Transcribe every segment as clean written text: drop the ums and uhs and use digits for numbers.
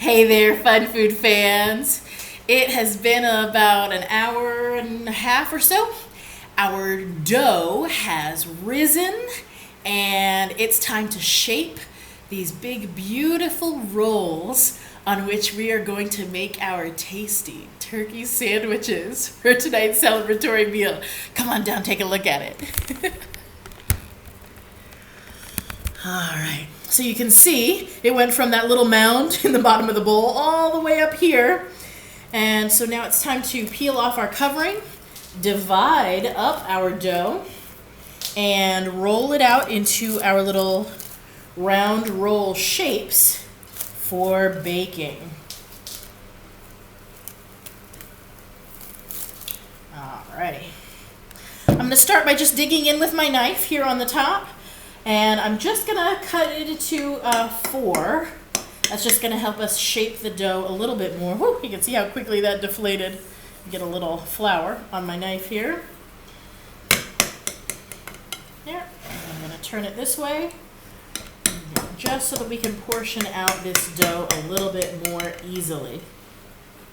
Hey there, fun food fans. It has been about an hour and a half or so. Our dough has risen, and it's time to shape these big, beautiful rolls on which we are going to make our tasty turkey sandwiches for tonight's celebratory meal. Come on down, take a look at it. All right, so you can see it went from that little mound in the bottom of the bowl all the way up here. And so now it's time to peel off our covering, divide up our dough, and roll it out into our little round roll shapes for baking. Alrighty. I'm going to start by just digging in with my knife here on the top. And I'm just going to cut it into 4. That's just going to help us shape the dough a little bit more. Whew, you can see how quickly that deflated. Get a little flour on my knife here. There. I'm going to turn it this way, just so that we can portion out this dough a little bit more easily.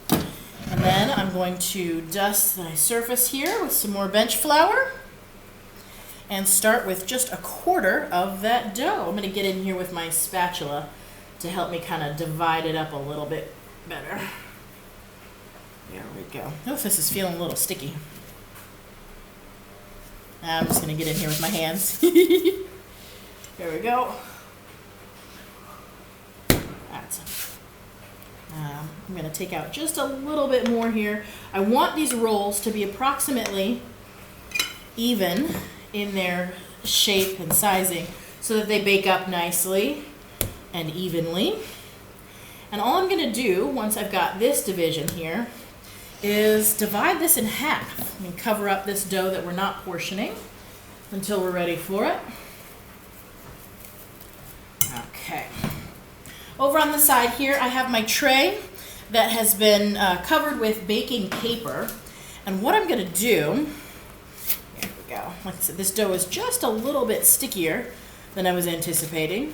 And then I'm going to dust my surface here with some more bench flour. And start with just 1/4 of that dough. I'm going to get in here with my spatula to help me kind of divide it up a little bit better. There we go. Oh, this is feeling a little sticky. I'm just going to get in here with my hands. There we go. That's I'm going to take out just a little bit more here. I want these rolls to be approximately even in their shape and sizing so that they bake up nicely and evenly. And all I'm going to do once I've got this division here is divide this in half and cover up this dough that we're not portioning until we're ready for it. Okay. Over on the side here I have my tray that has been covered with baking paper, and what I'm going to do, go. Like I said, this dough is just a little bit stickier than I was anticipating.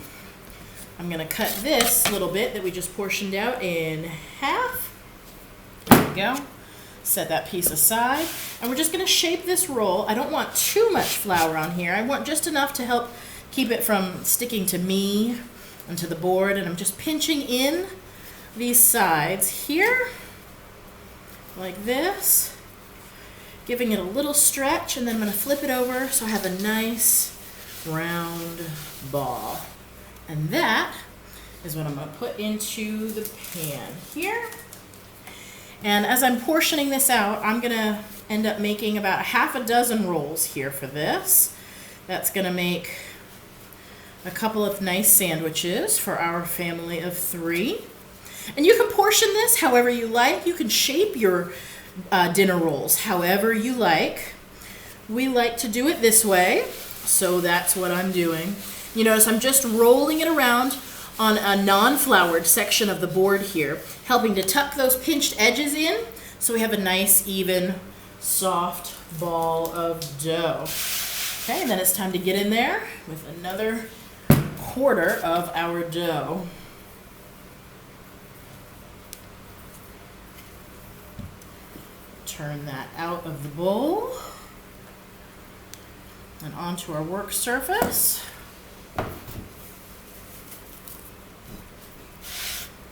I'm going to cut this little bit that we just portioned out in half. There we go. Set that piece aside. And we're just going to shape this roll. I don't want too much flour on here. I want just enough to help keep it from sticking to me and to the board. And I'm just pinching in these sides here, like this. Giving it a little stretch, and then I'm going to flip it over so I have a nice round ball. And that is what I'm going to put into the pan here. And as I'm portioning this out, I'm going to end up making about 6 rolls here for this. That's going to make a couple of nice sandwiches for our family of 3. And you can portion this however you like. You can shape your dinner rolls however you like. We like to do it this way, so that's what I'm doing. You notice I'm just rolling it around on a non-floured section of the board here, helping to tuck those pinched edges in so we have a nice, even, soft ball of dough. Okay, and then it's time to get in there with another 1/4 of our dough. Turn that out of the bowl and onto our work surface. All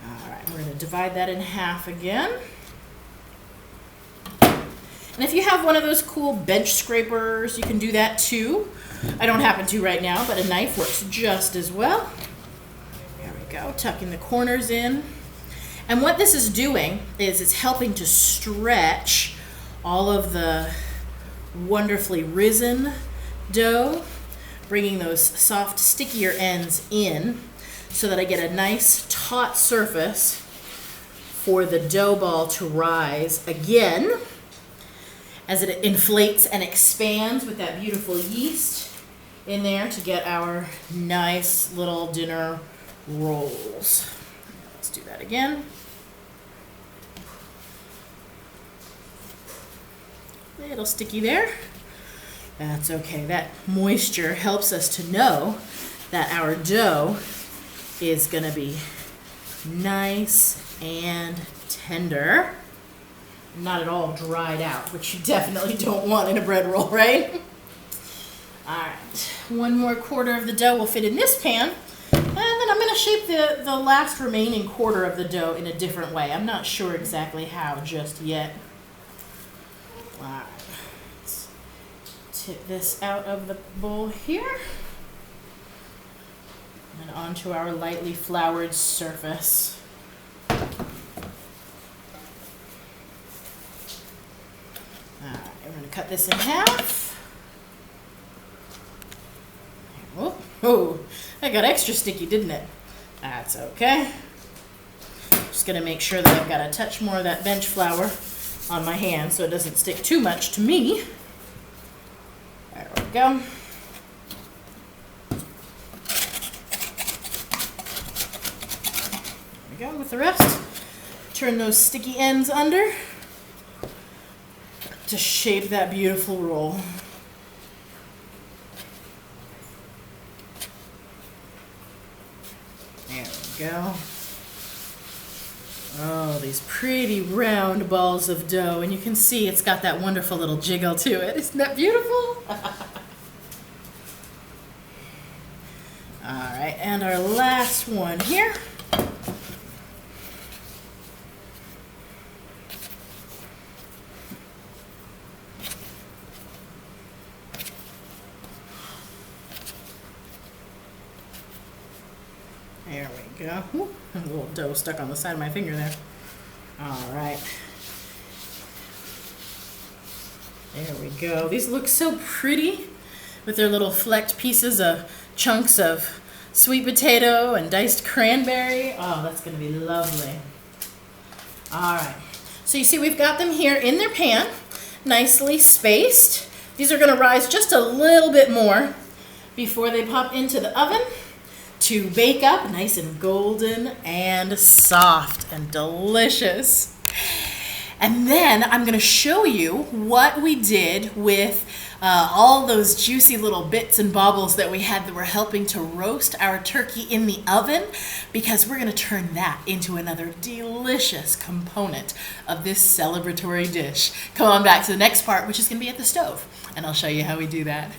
right, we're going to divide that in half again. And if you have one of those cool bench scrapers, you can do that too. I don't happen to right now, but a knife works just as well. There we go, tucking the corners in. And what this is doing is it's helping to stretch all of the wonderfully risen dough, bringing those soft, stickier ends in so that I get a nice taut surface for the dough ball to rise again as it inflates and expands with that beautiful yeast in there to get our nice little dinner rolls. Let's do that again. A little sticky there. That's okay. That moisture helps us to know that our dough is going to be nice and tender. Not at all dried out, which you definitely don't want in a bread roll, right? All right, 1 more quarter of the dough will fit in this pan, and then I'm going to shape the last remaining quarter of the dough in a different way. I'm not sure exactly how just yet. All right, let's tip this out of the bowl here, and onto our lightly floured surface. Alright, we're going to cut this in half. Oh, that got extra sticky, didn't it? That's okay. Just going to make sure that I've got a touch more of that bench flour on my hand so it doesn't stick too much to me. There we go. There we go with the rest. Turn those sticky ends under to shape that beautiful roll. There we go. Oh, these pretty round balls of dough, and you can see it's got that wonderful little jiggle to it. Isn't that beautiful? All right, and our last one here. There we go. Ooh, a little dough stuck on the side of my finger there. All right. There we go. These look so pretty with their little flecked pieces of chunks of sweet potato and diced cranberry. Oh, that's going to be lovely. All right. So you see we've got them here in their pan, nicely spaced. These are going to rise just a little bit more before they pop into the oven to bake up nice and golden and soft and delicious. And then I'm going to show you what we did with all those juicy little bits and baubles that we had that were helping to roast our turkey in the oven, because we're going to turn that into another delicious component of this celebratory dish. Come on back to the next part, which is going to be at the stove, and I'll show you how we do that.